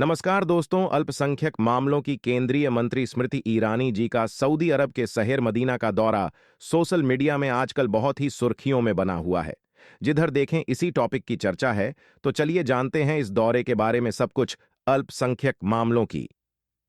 नमस्कार दोस्तों। अल्पसंख्यक मामलों की केंद्रीय मंत्री स्मृति ईरानी जी का सऊदी अरब के शहर मदीना का दौरा सोशल मीडिया में आजकल बहुत ही सुर्खियों में बना हुआ है। जिधर देखें इसी टॉपिक की चर्चा है, तो चलिए जानते हैं इस दौरे के बारे में सब कुछ। अल्पसंख्यक मामलों की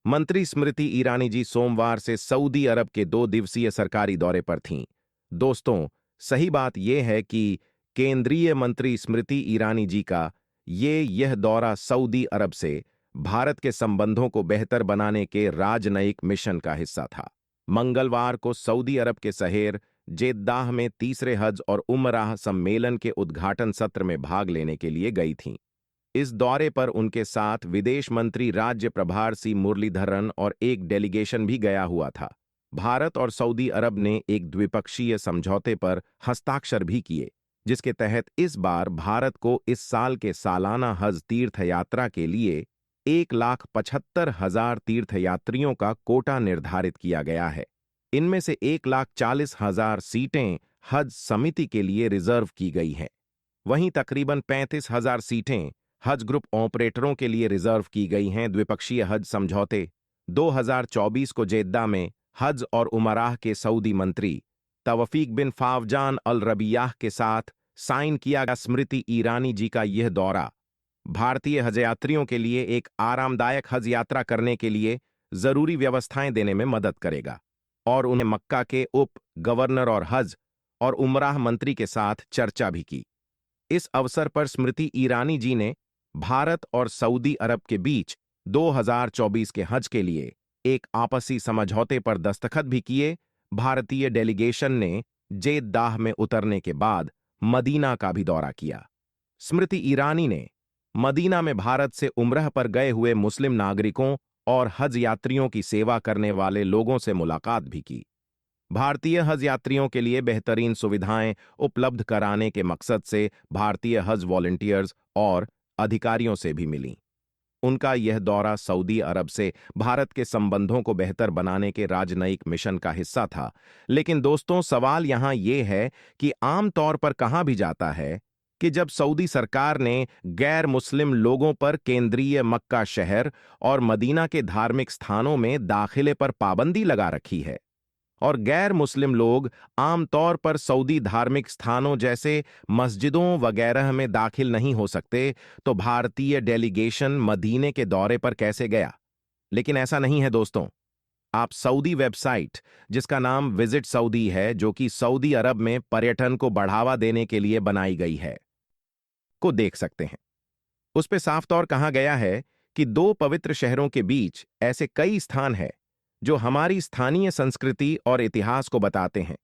मंत्री स्मृति ईरानी जी सोमवार से सऊदी अरब के 2 दिवसीय सरकारी दौरे पर थीं। दोस्तों, सही बात यह है कि केंद्रीय मंत्री स्मृति ईरानी जी का यह दौरा सऊदी अरब से भारत के संबंधों को बेहतर बनाने के राजनयिक मिशन का हिस्सा था। मंगलवार को सऊदी अरब के शहर जेद्दाह में तीसरे हज और उमराह सम्मेलन के उद्घाटन सत्र में भाग लेने के लिए गई थीं। इस दौरे पर उनके साथ विदेश मंत्री राज्य प्रभार सी मुरलीधरन और एक डेलीगेशन भी गया हुआ था। भारत और सऊदी अरब ने एक द्विपक्षीय समझौते पर हस्ताक्षर भी किए, जिसके तहत इस बार भारत को इस साल के सालाना हज तीर्थयात्रा के लिए 1,75,000 तीर्थयात्रियों का कोटा निर्धारित किया गया है। इनमें से 1,40,000 सीटें हज समिति के लिए रिजर्व की गई हैं। वहीं तकरीबन 35,000 सीटें हज ग्रुप ऑपरेटरों के लिए रिजर्व की गई हैं। द्विपक्षीय हज समझौते 2024 को जेद्दा में हज और उमराह के सऊदी मंत्री तवफीक बिन फावजान अल रबियाह के साथ साइन किया गया। स्मृति ईरानी जी का यह दौरा भारतीय हज यात्रियों के लिए एक आरामदायक हज यात्रा करने के लिए जरूरी व्यवस्थाएं देने में मदद करेगा और उन्हें मक्का के उप गवर्नर और हज और उमराह मंत्री के साथ चर्चा भी की। इस अवसर पर स्मृति ईरानी जी ने भारत और सऊदी अरब के बीच 2024 के हज के लिए एक आपसी समझौते पर दस्तखत भी किए। भारतीय डेलीगेशन ने जेद्दाह में उतरने के बाद मदीना का भी दौरा किया। स्मृति ईरानी ने मदीना में भारत से उम्रह पर गए हुए मुस्लिम नागरिकों और हज यात्रियों की सेवा करने वाले लोगों से मुलाकात भी की। भारतीय हज यात्रियों के लिए बेहतरीन सुविधाएं उपलब्ध कराने के मकसद से भारतीय हज वॉलंटियर्स और अधिकारियों से भी मिली। उनका यह दौरा सऊदी अरब से भारत के संबंधों को बेहतर बनाने के राजनयिक मिशन का हिस्सा था। लेकिन दोस्तों, सवाल यहां यह है कि आम तौर पर कहा भी जाता है कि जब सऊदी सरकार ने गैर मुस्लिम लोगों पर केंद्रीय मक्का शहर और मदीना के धार्मिक स्थानों में दाखिले पर पाबंदी लगा रखी है और गैर मुस्लिम लोग आमतौर पर सऊदी धार्मिक स्थानों जैसे मस्जिदों वगैरह में दाखिल नहीं हो सकते, तो भारतीय डेलीगेशन मदीने के दौरे पर कैसे गया? लेकिन ऐसा नहीं है दोस्तों। आप सऊदी वेबसाइट, जिसका नाम विजिट सऊदी है, जो कि सऊदी अरब में पर्यटन को बढ़ावा देने के लिए बनाई गई है, को देख सकते हैं। उस पे साफ तौर कहा गया है कि 2 पवित्र शहरों के बीच ऐसे कई स्थान हैं जो हमारी स्थानीय संस्कृति और इतिहास को बताते हैं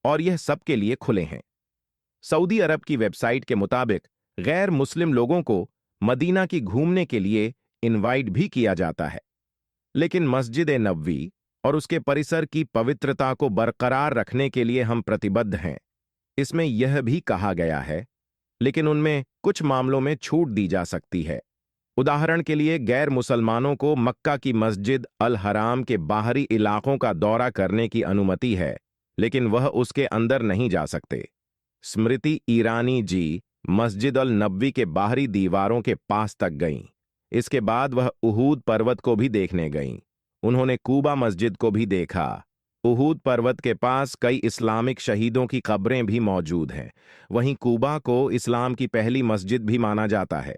और यह सबके लिए खुले हैं। सऊदी अरब की वेबसाइट के मुताबिक गैर मुस्लिम लोगों को मदीना की घूमने के लिए इनवाइट भी किया जाता है, लेकिन मस्जिद नबवी और उसके परिसर की पवित्रता को बरकरार रखने के लिए हम प्रतिबद्ध हैं। इसमें यह भी कहा गया है, लेकिन उनमें कुछ मामलों में छूट दी जा सकती है। उदाहरण के लिए, गैर मुसलमानों को मक्का की मस्जिद अल हराम के बाहरी इलाकों का दौरा करने की अनुमति है, लेकिन वह उसके अंदर नहीं जा सकते। स्मृति ईरानी जी मस्जिद अल नबवी के बाहरी दीवारों के पास तक गईं। इसके बाद वह उहूद पर्वत को भी देखने गईं। उन्होंने कूबा मस्जिद को भी देखा। उहूद पर्वत के पास कई इस्लामिक शहीदों की कब्रें भी मौजूद हैं। वहीं कूबा को इस्लाम की पहली मस्जिद भी माना जाता है।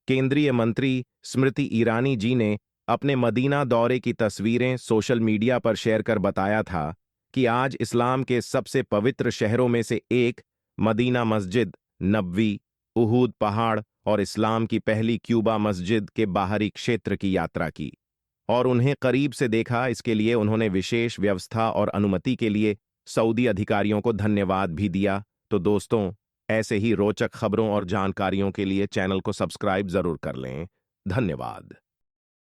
केंद्रीय मंत्री स्मृति ईरानी जी ने अपने मदीना दौरे की तस्वीरें सोशल मीडिया पर शेयर कर बताया था कि आज इस्लाम के सबसे पवित्र शहरों में से एक मदीना मस्जिद नबवी, उहूद पहाड़ और इस्लाम की पहली क्यूबा मस्जिद के बाहरी क्षेत्र की यात्रा की और उन्हें करीब से देखा। इसके लिए उन्होंने विशेष व्यवस्था और अनुमति के लिए सऊदी अधिकारियों को धन्यवाद भी दिया। तो दोस्तों, ऐसे ही रोचक खबरों और जानकारियों के लिए चैनल को सब्सक्राइब जरूर कर लें। धन्यवाद।